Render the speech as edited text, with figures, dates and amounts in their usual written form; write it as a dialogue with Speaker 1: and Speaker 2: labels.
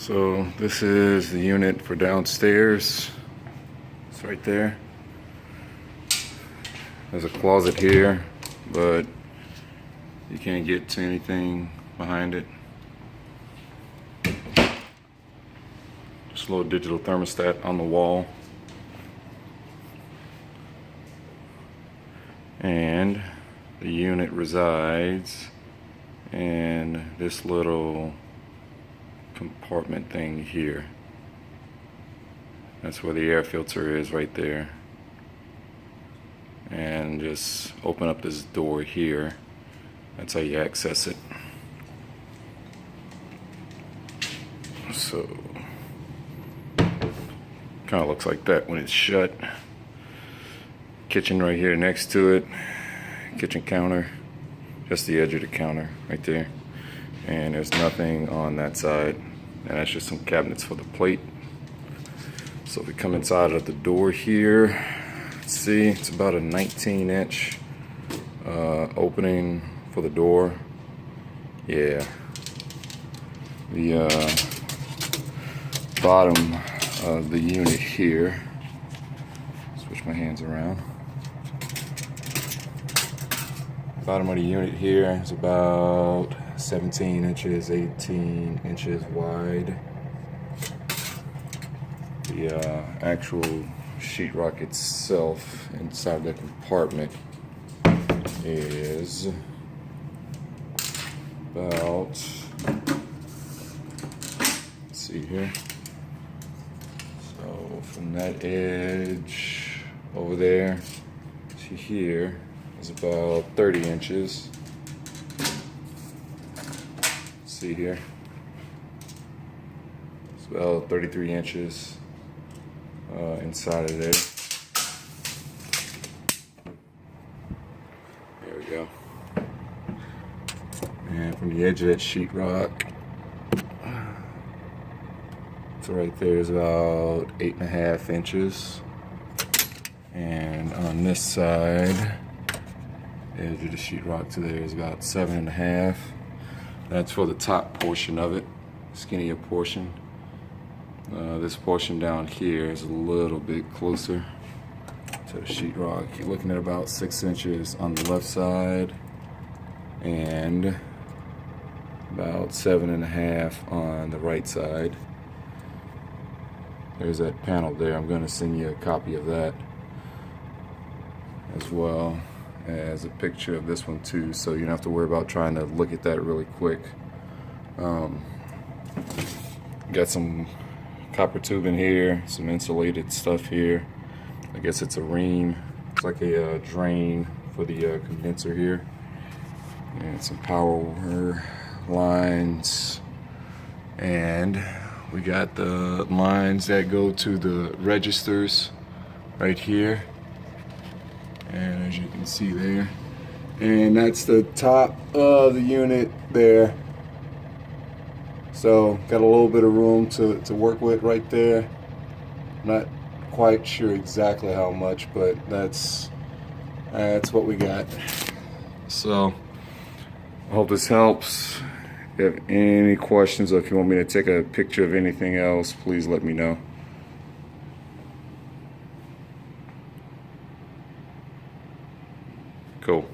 Speaker 1: So this is the unit for downstairs. It's right there. There's a closet here, but you can't get to anything behind it. Just a little digital thermostat on the wall. And the unit resides in this little compartment thing here. That's where the air filter is, right there. And just open up this door here. That's how you access it. So kind of looks like that when it's shut. Kitchen right here next to it. Kitchen counter, just the edge of the counter right there. And there's nothing on that side, and that's just some cabinets for the plate. So if we come inside of the door here, let's see, it's about a 19-inch opening for the door. Yeah, the bottom of the unit here, switch my hands around. Bottom of the unit here is about 17 inches, 18 inches wide. The actual sheetrock itself inside the compartment is about, let's see here. So from that edge over there to here is about 30 inches. See here, it's about 33 inches inside of there. There we go. And from the edge of that sheetrock to right there is about 8.5 inches. And on this side, the edge of the sheetrock to there is about 7.5. That's for the top portion of it, skinnier portion. This portion down here is a little bit closer to the sheetrock. You're looking at about 6 inches on the left side and about 7.5 on the right side. There's that panel there. I'm going to send you a copy of that, as well as a picture of this one too, so you don't have to worry about trying to look at that really quick. Got some copper tubing here, some insulated stuff here. I guess it's a ream. It's like a drain for the condenser here. And some power lines. And we got the lines that go to the registers right here. And as you can see there, and that's the top of the unit there. So got a little bit of room to work with right there. Not quite sure exactly how much, but that's what we got. So I hope this helps. If you have any questions, or if you want me to take a picture of anything else, please let me know. Cool.